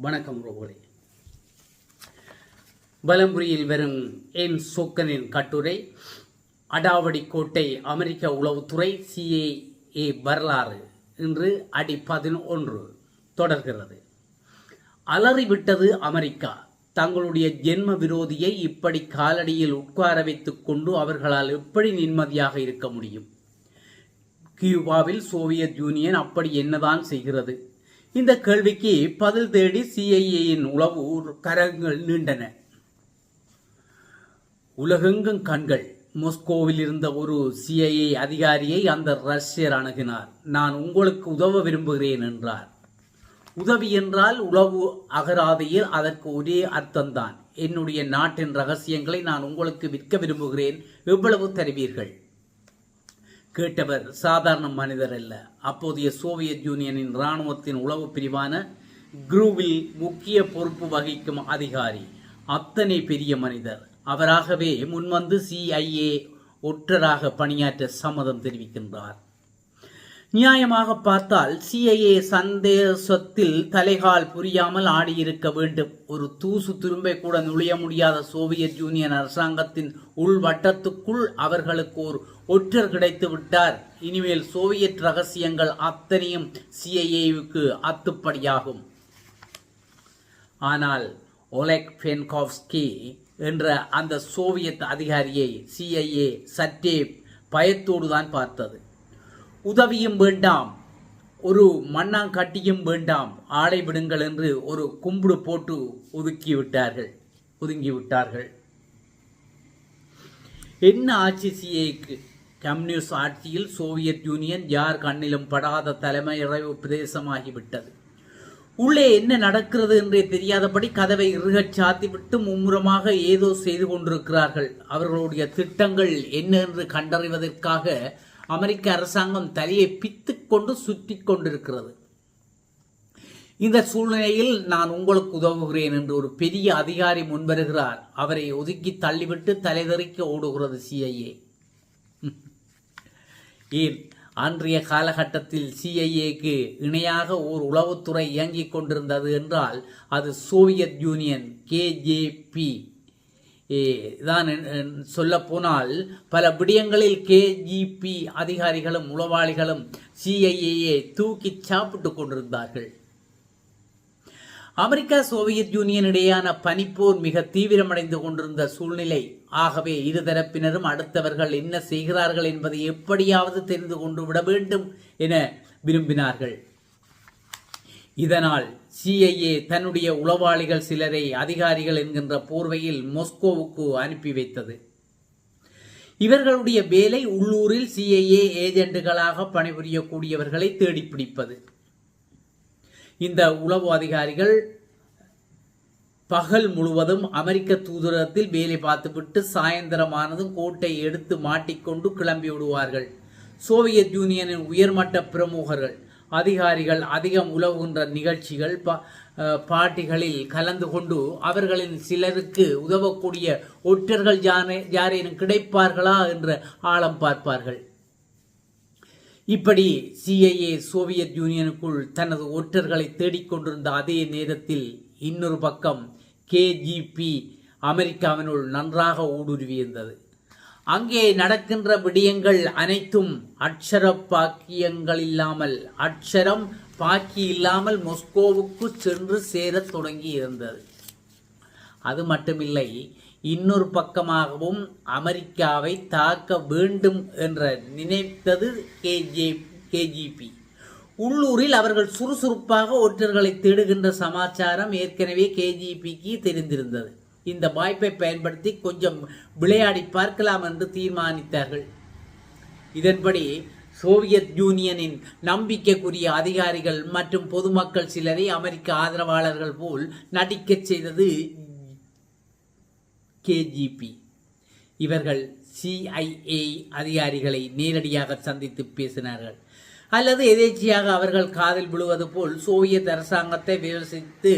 வணக்கம் உறவுகளே. வலம்புரியில் வரும் என் சோக்கனின் கட்டுரை அடாவடி கோட்டை அமெரிக்க உளவுத்துறை CIA வரலாறு இன்று அடி 11 தொடர்கிறது. அலறிவிட்டது அமெரிக்கா. தங்களுடைய ஜென்ம விரோதியை இப்படி காலடியில் உட்கார வைத்துக் கொண்டு அவர்களால் எப்படி நிம்மதியாக இருக்க முடியும்? கியூபாவில் சோவியத் யூனியன் அப்படி என்னதான் செய்கிறது? இந்த கேள்விக்கு பதில் தேடி CIAயின் உளவு கரங்கள் நீண்டன. உலகெங்கும் கண்கள். மாஸ்கோவில் இருந்த ஒரு CIA அதிகாரியை அந்த ரஷ்யர் அணுகினார். நான் உங்களுக்கு உதவ விரும்புகிறேன் என்றார். உதவி என்றால் உளவு அகராதியில் அதற்கு ஒரே அர்த்தம்தான். என்னுடைய நாட்டின் ரகசியங்களை நான் உங்களுக்கு விற்க விரும்புகிறேன், எவ்வளவு தருவீர்கள்? கேட்டவர் சாதாரண மனிதர் அல்ல. அப்போதைய சோவியத் யூனியனின் இராணுவத்தின் உளவு பிரிவான குரூவில் முக்கிய பொறுப்பு வகிக்கும் அதிகாரி. அத்தனை பெரிய மனிதர். அவராகவே முன்வந்து CIA ஒற்றராக பணியாற்ற சம்மதம் தெரிவிக்கின்றார். நியாயமாக பார்த்தால் CIA சந்தேசத்தில் தலைகால் புரியாமல் ஆடியிருக்க வேண்டும். ஒரு தூசு துரும்பை கூட நுழைய முடியாத சோவியத் யூனியன் அரசாங்கத்தின் உள்வட்டத்துக்குள் அவர்களுக்கு ஒரு ஒற்றர் கிடைத்து விட்டார். இனிமேல் சோவியத் ரகசியங்கள் அத்தனையும் CIAவுக்கு அத்துப்படியாகும். ஆனால் ஒலெக் பென்கோவ்ஸ்கி என்ற அந்த சோவியத் அதிகாரியை CIA சற்றே பயத்தோடுதான் பார்த்தது. உதவியும் வேண்டாம், ஒரு மண்ணாங்கட்டியும் வேண்டாம், ஆடை விடுங்கள் என்று ஒரு கும்பிடு போட்டு ஒதுங்கிவிட்டார்கள். என்ன ஆட்சி CIAக்கு? கம்யூனிஸ்ட் ஆட்சியில் சோவியத் யூனியன் யார் கண்ணிலும் படாத தலைமையறைவு பிரதேசமாகிவிட்டது. உள்ளே என்ன நடக்கிறது என்றே தெரியாதபடி கதவை இறுகச் சாத்திவிட்டு மும்முரமாக ஏதோ செய்து கொண்டிருக்கிறார்கள். அவர்களுடைய திட்டங்கள் என்ன என்று கண்டறிவதற்காக அமெரிக்க அரசாங்கம் தலையை பித்துக் கொண்டு சுற்றி கொண்டிருக்கிறது. இந்த சூழ்நிலையில் நான் உங்களுக்கு உதவுகிறேன் என்று ஒரு பெரிய அதிகாரி முன்வருகிறார். அவரை ஒதுக்கி தள்ளிவிட்டு தலைதெறிக்க ஓடுகிறது CIA. ஏன் அன்றைய காலகட்டத்தில் CIAக்கு இணையாக ஓர் உளவுத்துறை இயங்கிக் கொண்டிருந்தது என்றால் அது சோவியத் யூனியன் KGB தான். சொல்ல போனால் பல விடயங்களில் KGB அதிகாரிகளும் உளவாளிகளும் CIAயை தூக்கி சாப்பிட்டு கொண்டிருந்தார்கள். அமெரிக்கா சோவியத் யூனியன் இடையான பனிப்போர் மிக தீவிரமடைந்து கொண்டிருந்த சூழ்நிலை. ஆகவே இருதரப்பினரும் அடுத்தவர்கள் என்ன செய்கிறார்கள் என்பதை எப்படியாவது தெரிந்து கொண்டு விட வேண்டும் என விரும்பினார்கள். இதனால் CIA தன்னுடைய உளவாளிகள் சிலரை அதிகாரிகள் என்கின்ற போர்வையில் மாஸ்கோவுக்கு அனுப்பி வைத்தது. இவர்களுடைய வேலை உள்ளூரில் CIA ஏஜென்ட்டுகளாக பணிபுரியக்கூடியவர்களை தேடிப்பிடிப்பது. இந்த உளவு அதிகாரிகள் பகல் முழுவதும் அமெரிக்க தூதரகத்தில் வேலை பார்த்துவிட்டு சாயந்தரமானதும் கோட்டை எடுத்து மாட்டிக்கொண்டு கிளம்பி விடுவார்கள். சோவியத் யூனியனின் உயர்மட்ட பிரமுகர்கள் அதிகாரிகள் அதிகம் உலவுகின்ற நிகழ்ச்சிகள் பாட்டிகளில் கலந்து கொண்டு அவர்களின் சிலருக்கு உதவக்கூடிய ஒற்றர்கள் யாரேனும் கிடைப்பார்களா என்று ஆழம் பார்ப்பார்கள். இப்படி CIA சோவியத் யூனியனுக்குள் தனது ஒற்றர்களை தேடிக்கொண்டிருந்த அதே நேரத்தில் இன்னொரு பக்கம் KGB அமெரிக்காவினுள் நன்றாக ஊடுருவியிருந்தது. அங்கே நடக்கின்ற விடயங்கள் அனைத்தும் அட்சரம் பாக்கி இல்லாமல் மாஸ்கோவுக்கு சென்று சேரத் தொடங்கி இருந்தது. அது மட்டுமில்லை, இன்னொரு பக்கமாகவும் அமெரிக்காவை தாக்க வேண்டும் என்ற நினைத்தது KGB. உள்ளூரில் அவர்கள் சுறுசுறுப்பாக ஒற்றர்களை தேடுகின்ற சமாச்சாரம் ஏற்கனவே KGBக்கு தெரிந்திருந்தது. இந்த வாய்ப்பை பயன்படுத்தி கொஞ்சம் விளையாடி பார்க்கலாம் என்று தீர்மானித்தார்கள். இதன்படி சோவியத் யூனியனின் நம்பிக்கைக்குரிய அதிகாரிகள் மற்றும் பொதுமக்கள் சிலரை அமெரிக்க ஆதரவாளர்கள் போல் நடிக்கச் செய்தது KGB. இவர்கள் CIA அதிகாரிகளை நேரடியாக சந்தித்து பேசினார்கள். அல்லது எதேச்சியாக அவர்கள் காதில் விழுவது போல் சோவியத் அரசாங்கத்தை விமர்சித்து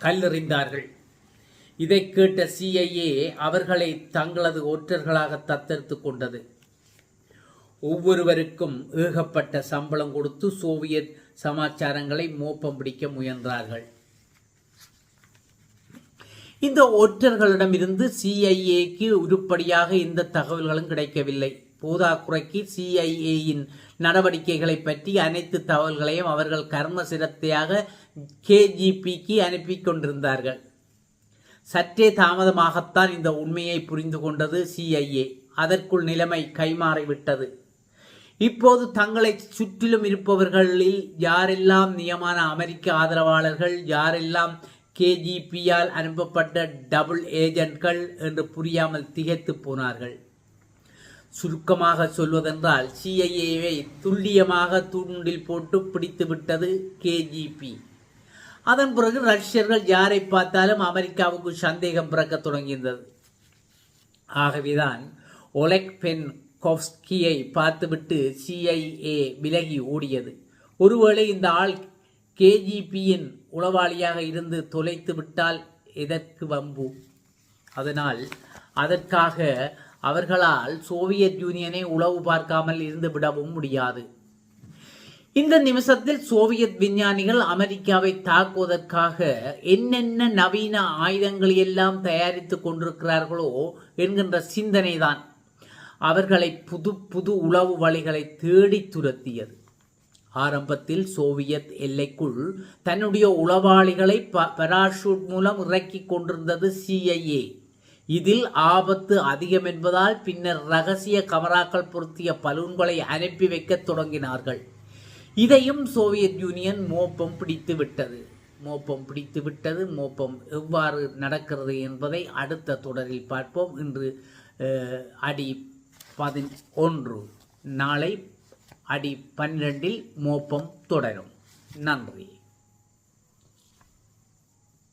கல்லெறிந்தார்கள். இதை கேட்ட CIA அவர்களை தங்களது ஒற்றர்களாக தத்தெடுத்து கொண்டது. ஒவ்வொருவருக்கும் ஏகப்பட்ட சம்பளம் கொடுத்து சோவியத் சமாச்சாரங்களை மோப்பம் பிடிக்க முயன்றார்கள். இந்த ஒற்றர்களிடமிருந்து சிஐஏக்கு உருப்படியாக எந்த தகவல்களும் கிடைக்கவில்லை. போதாக்குறைக்கு சிஐஏயின் நடவடிக்கைகளை பற்றி அனைத்து தகவல்களையும் அவர்கள் கர்ம சிரத்தையாக கேஜிபிக்கு அனுப்பி கொண்டிருந்தார்கள். சற்றே தாமதமாகத்தான் இந்த உண்மையை புரிந்து கொண்டது சிஐஏ. அதற்குள் நிலைமை கைமாறிவிட்டது. இப்போது தங்களை சுற்றிலும் இருப்பவர்களில் யாரெல்லாம் நியமான அமெரிக்க ஆதரவாளர்கள், யாரெல்லாம் கேஜிபியால் அனுப்பப்பட்ட டபுள் ஏஜென்ட்கள் என்று புரியாமல் திகைத்து போனார்கள். சுருக்கமாக சொல்வதென்றால் சிஐஏவை துல்லியமாக தூண்டில் போட்டு பிடித்து விட்டது கேஜிபி. அதன் பிறகு ரஷ்யர்கள் யாரை பார்த்தாலும் அமெரிக்காவுக்கு சந்தேகம் பிறக்க தொடங்கியிருந்தது. ஆகவேதான் ஒலெக் பென்கோவ்ஸ்கியை பார்த்துவிட்டு சிஐஏ விலகி ஓடியது. ஒருவேளை இந்த ஆள் கேஜிபியின் உளவாளியாக இருந்து தொலைத்து விட்டால் எதற்கு வம்பு? அதற்காக அவர்களால் சோவியத் யூனியனை உளவு பார்க்காமல் இருந்து விடவும் முடியாது. இந்த நிமிஷத்தில் சோவியத் விஞ்ஞானிகள் அமெரிக்காவை தாக்குவதற்காக என்னென்ன நவீன ஆயுதங்களை எல்லாம் தயாரித்து கொண்டிருக்கிறார்களோ என்கின்ற சிந்தனைதான் அவர்களை புது புது உளவு வழிகளை தேடி துரத்தியது. ஆரம்பத்தில் சோவியத் எல்லைக்குள் தன்னுடைய உளவாளிகளை பராஷூட் மூலம் இறக்கி கொண்டிருந்தது சிஐஏ. இதில் ஆபத்து அதிகம் என்பதால் பின்னர் ரகசிய கமராக்கள் பொருத்திய பலூன்களை அனுப்பி வைக்க தொடங்கினார்கள். இதையும் சோவியத் யூனியன் மோப்பம் பிடித்து விட்டது. மோப்பம் எவ்வாறு நடக்கிறது என்பதை அடுத்த தொடரில் பார்ப்போம். இன்று அடி 11, நாளை அடி 12 மோப்பம் தொடரும். நன்றி.